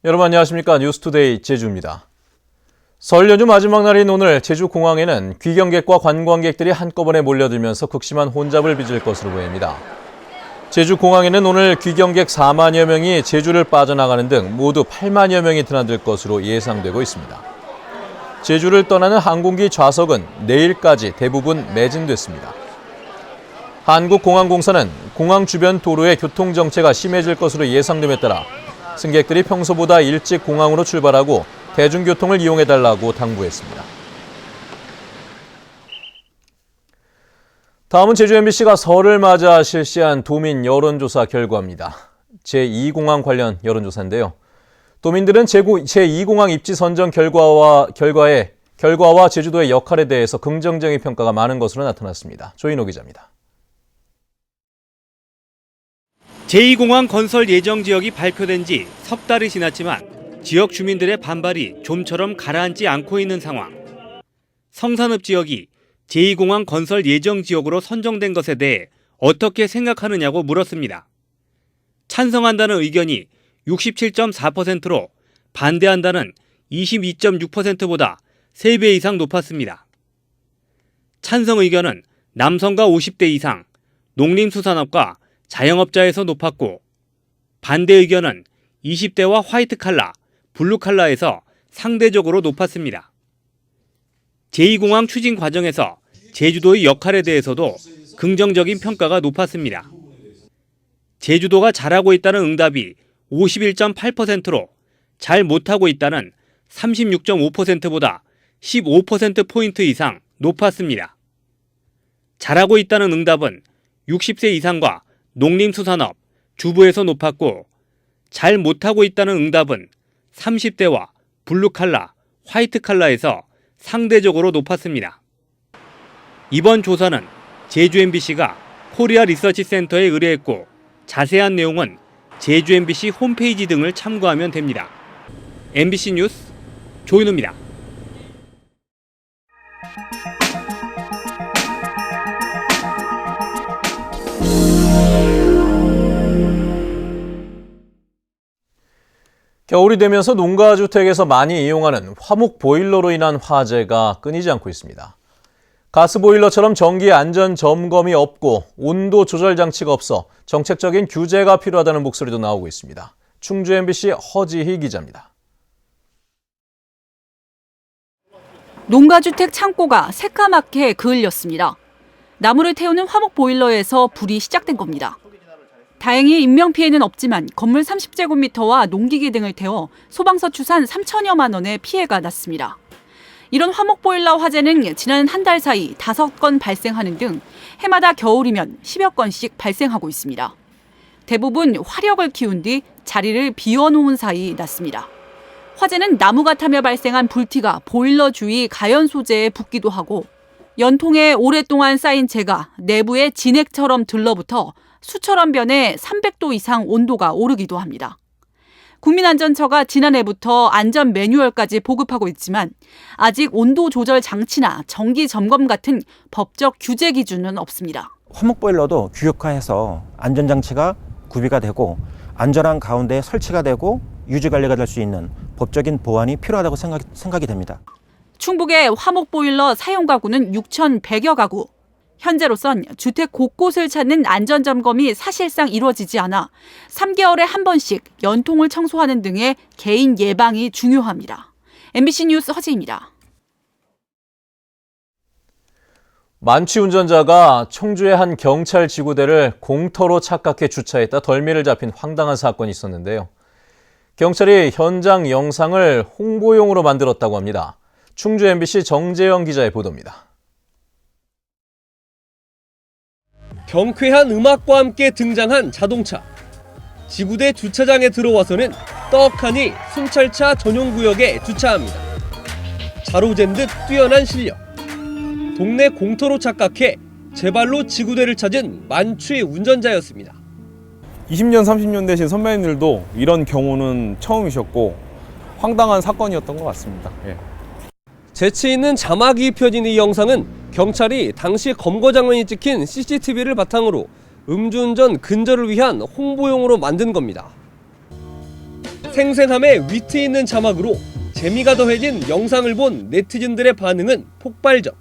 여러분 안녕하십니까. 뉴스투데이 제주입니다. 설 연휴 마지막 날인 오늘 제주공항에는 귀경객과 관광객들이 한꺼번에 몰려들면서 극심한 혼잡을 빚을 것으로 보입니다. 제주공항에는 오늘 귀경객 4만여 명이 제주를 빠져나가는 등 모두 8만여 명이 드나들 것으로 예상되고 있습니다. 제주를 떠나는 항공기 좌석은 내일까지 대부분 매진됐습니다. 한국공항공사는 공항 주변 도로의 교통정체가 심해질 것으로 예상됨에 따라 승객들이 평소보다 일찍 공항으로 출발하고 대중교통을 이용해달라고 당부했습니다. 다음은 제주 MBC가 설을 맞아 실시한 도민 여론조사 결과입니다. 제2공항 관련 여론조사인데요. 도민들은 제2공항 입지 선정 결과와 제주도의 역할에 대해서 긍정적인 평가가 많은 것으로 나타났습니다. 조인호 기자입니다. 제2공항 건설 예정 지역이 발표된 지 석 달이 지났지만 지역 주민들의 반발이 좀처럼 가라앉지 않고 있는 상황. 성산읍 지역이 제2공항 건설 예정 지역으로 선정된 것에 대해 어떻게 생각하느냐고 물었습니다. 찬성한다는 의견이 67.4%로 반대한다는 22.6%보다 3배 이상 높았습니다. 찬성 의견은 남성과 50대 이상, 농림수산업과 자영업자에서 높았고 반대 의견은 20대와 화이트 칼라, 블루 칼라에서 상대적으로 높았습니다. 제2공항 추진 과정에서 제주도의 역할에 대해서도 긍정적인 평가가 높았습니다. 제주도가 잘하고 있다는 응답이 51.8%로 잘 못하고 있다는 36.5%보다 15%포인트 이상 높았습니다. 잘하고 있다는 응답은 60세 이상과 농림수산업, 주부에서 높았고 잘 못하고 있다는 응답은 30대와 블루칼라, 화이트칼라에서 상대적으로 높았습니다. 이번 조사는 제주 MBC가 코리아 리서치 센터에 의뢰했고 자세한 내용은 제주 MBC 홈페이지 등을 참고하면 됩니다. MBC 뉴스 조인호입니다. 겨울이 되면서 농가주택에서 많이 이용하는 화목 보일러로 인한 화재가 끊이지 않고 있습니다. 가스보일러처럼 정기 안전 점검이 없고 온도 조절 장치가 없어 정책적인 규제가 필요하다는 목소리도 나오고 있습니다. 충주 MBC 허지희 기자입니다. 농가주택 창고가 새까맣게 그을렸습니다. 나무를 태우는 화목 보일러에서 불이 시작된 겁니다. 다행히 인명피해는 없지만 건물 30제곱미터와 농기계 등을 태워 소방서 추산 3천여만 원의 피해가 났습니다. 이런 화목보일러 화재는 지난 한 달 사이 5건 발생하는 등 해마다 겨울이면 10여 건씩 발생하고 있습니다. 대부분 화력을 키운 뒤 자리를 비워놓은 사이 났습니다. 화재는 나무가 타며 발생한 불티가 보일러 주위 가연 소재에 붙기도 하고 연통에 오랫동안 쌓인 재가 내부에 진액처럼 들러붙어 수처럼 변해 300도 이상 온도가 오르기도 합니다. 국민안전처가 지난해부터 안전 매뉴얼까지 보급하고 있지만 아직 온도 조절 장치나 정기 점검 같은 법적 규제 기준은 없습니다. 화목보일러도 규격화해서 안전장치가 구비가 되고 안전한 가운데 설치가 되고 유지관리가 될 수 있는 법적인 보완이 필요하다고 생각이 됩니다. 충북의 화목보일러 사용 가구는 6,100여 가구. 현재로선 주택 곳곳을 찾는 안전점검이 사실상 이루어지지 않아 3개월에 한 번씩 연통을 청소하는 등의 개인 예방이 중요합니다. MBC 뉴스 허지입니다. 만취 운전자가 청주의 한 경찰 지구대를 공터로 착각해 주차했다 덜미를 잡힌 황당한 사건이 있었는데요. 경찰이 현장 영상을 홍보용으로 만들었다고 합니다. 충주 MBC 정재영 기자의 보도입니다. 경쾌한 음악과 함께 등장한 자동차. 지구대 주차장에 들어와서는 떡하니 순찰차 전용 구역에 주차합니다. 자로잰 듯 뛰어난 실력. 동네 공터로 착각해 제 발로 지구대를 찾은 만취 운전자였습니다. 20년, 30년 되신 선배님들도 이런 경우는 처음이셨고 황당한 사건이었던 것 같습니다. 예. 재치 있는 자막이 펴진 이 영상은 경찰이 당시 검거 장면이 찍힌 CCTV를 바탕으로 음주운전 근절을 위한 홍보용으로 만든 겁니다. 생생함에 위트 있는 자막으로 재미가 더해진 영상을 본 네티즌들의 반응은 폭발적.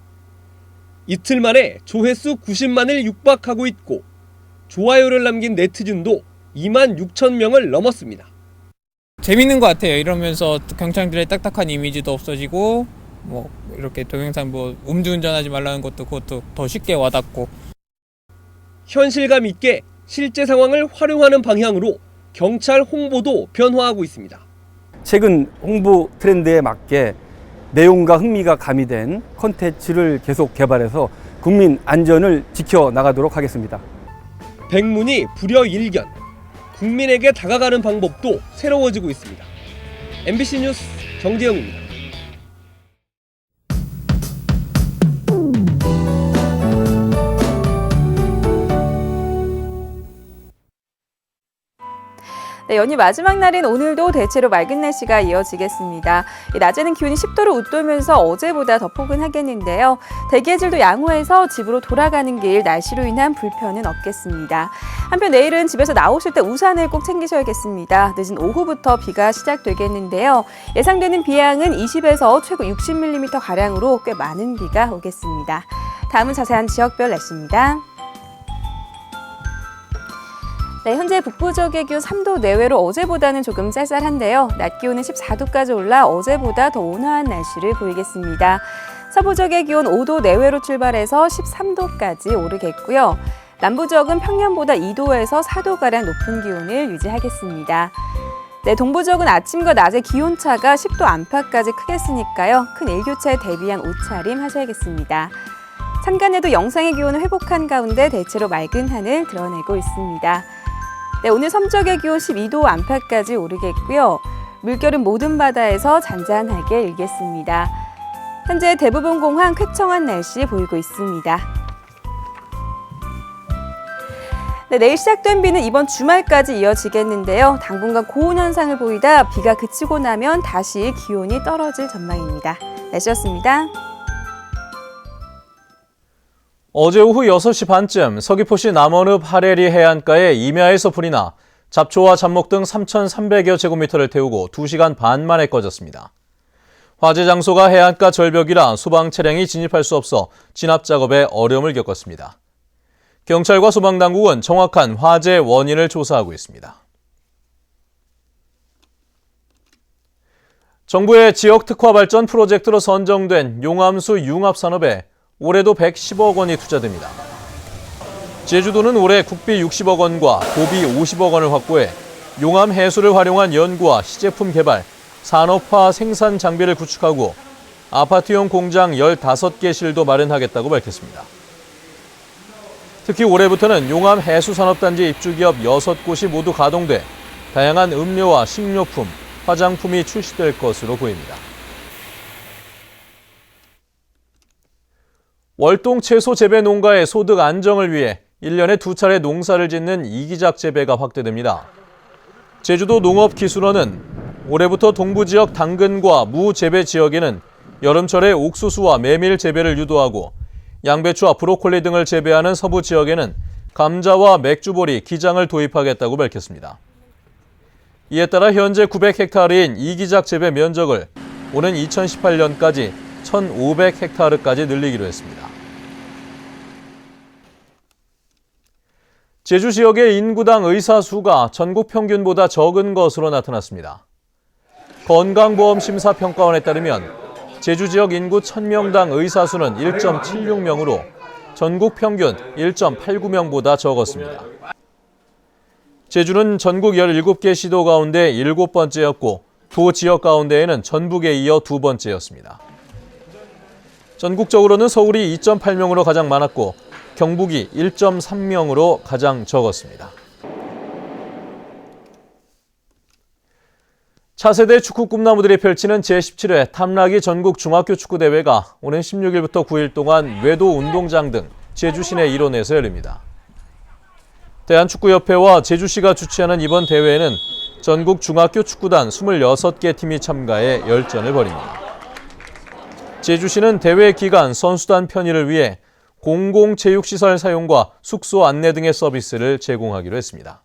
이틀 만에 조회수 90만을 육박하고 있고 좋아요를 남긴 네티즌도 2만 6천 명을 넘었습니다. 재밌는 것 같아요. 이러면서 경찰들의 딱딱한 이미지도 없어지고 뭐 이렇게 동영상 뭐 음주운전하지 말라는 것도 그것도 더 쉽게 와닿고 현실감 있게 실제 상황을 활용하는 방향으로 경찰 홍보도 변화하고 있습니다. 최근 홍보 트렌드에 맞게 내용과 흥미가 가미된 콘텐츠를 계속 개발해서 국민 안전을 지켜나가도록 하겠습니다. 백문이 불여일견, 국민에게 다가가는 방법도 새로워지고 있습니다. MBC 뉴스 정재영입니다. 네, 연휴 마지막 날인 오늘도 대체로 맑은 날씨가 이어지겠습니다. 낮에는 기온이 10도를 웃돌면서 어제보다 더 포근하겠는데요. 대기해질도 양호해서 집으로 돌아가는 길 날씨로 인한 불편은 없겠습니다. 한편 내일은 집에서 나오실 때 우산을 꼭 챙기셔야겠습니다. 늦은 오후부터 비가 시작되겠는데요. 예상되는 비양은 20에서 최고 60mm가량으로 꽤 많은 비가 오겠습니다. 다음은 자세한 지역별 날씨입니다. 네, 현재 북부 지역의 기온 3도 내외로 어제보다는 조금 쌀쌀한데요. 낮 기온은 14도까지 올라 어제보다 더 온화한 날씨를 보이겠습니다. 서부 지역의 기온 5도 내외로 출발해서 13도까지 오르겠고요. 남부 지역은 평년보다 2도에서 4도가량 높은 기온을 유지하겠습니다. 네, 동부 지역은 아침과 낮의 기온차가 10도 안팎까지 크겠으니까요. 큰 일교차에 대비한 옷차림 하셔야겠습니다. 산간에도 영상의 기온을 회복한 가운데 대체로 맑은 하늘 드러내고 있습니다. 네, 오늘 섬적의 기온 12도 안팎까지 오르겠고요. 물결은 모든 바다에서 잔잔하게 일겠습니다. 현재 대부분 공항 쾌청한 날씨 보이고 있습니다. 네, 내일 시작된 비는 이번 주말까지 이어지겠는데요. 당분간 고온 현상을 보이다 비가 그치고 나면 다시 기온이 떨어질 전망입니다. 날씨였습니다. 어제 오후 6시 반쯤 서귀포시 남원읍 하레리 해안가에 임야에서 불이 나 잡초와 잡목 등 3,300여 제곱미터를 태우고 2시간 반 만에 꺼졌습니다. 화재 장소가 해안가 절벽이라 소방 차량이 진입할 수 없어 진압 작업에 어려움을 겪었습니다. 경찰과 소방당국은 정확한 화재 원인을 조사하고 있습니다. 정부의 지역 특화 발전 프로젝트로 선정된 용암수 융합산업에 올해도 110억 원이 투자됩니다. 제주도는 올해 국비 60억 원과 고비 50억 원을 확보해 용암 해수를 활용한 연구와 시제품 개발, 산업화 생산 장비를 구축하고 아파트용 공장 15개실도 마련하겠다고 밝혔습니다. 특히 올해부터는 용암 해수산업단지 입주기업 6곳이 모두 가동돼 다양한 음료와 식료품, 화장품이 출시될 것으로 보입니다. 월동 채소 재배 농가의 소득 안정을 위해 1년에 2차례 농사를 짓는 이기작 재배가 확대됩니다. 제주도 농업기술원은 올해부터 동부 지역 당근과 무 재배 지역에는 여름철에 옥수수와 메밀 재배를 유도하고 양배추와 브로콜리 등을 재배하는 서부 지역에는 감자와 맥주보리, 기장을 도입하겠다고 밝혔습니다. 이에 따라 현재 900헥타르인 이기작 재배 면적을 오는 2018년까지 1,500헥타르까지 늘리기로 했습니다. 제주 지역의 인구당 의사 수가 전국 평균보다 적은 것으로 나타났습니다. 건강보험심사평가원에 따르면 제주 지역 인구 1000명당 의사 수는 1.76명으로 전국 평균 1.89명보다 적었습니다. 제주는 전국 17개 시도 가운데 7번째였고 도 지역 가운데에는 전북에 이어 2번째였습니다. 전국적으로는 서울이 2.8명으로 가장 많았고 경북이 1.3명으로 가장 적었습니다. 차세대 축구 꿈나무들이 펼치는 제17회 탐라기 전국 중학교 축구대회가 오는 16일부터 9일 동안 외도 운동장 등 제주 시내 일원에서 열립니다. 대한축구협회와 제주시가 주최하는 이번 대회에는 전국 중학교 축구단 26개 팀이 참가해 열전을 벌입니다. 제주시는 대회 기간 선수단 편의를 위해 공공체육시설 사용과 숙소 안내 등의 서비스를 제공하기로 했습니다.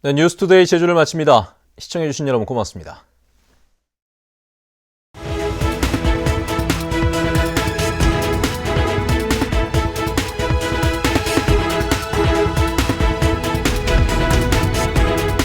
네, 뉴스투데이 제주를 마칩니다. 시청해주신 여러분 고맙습니다.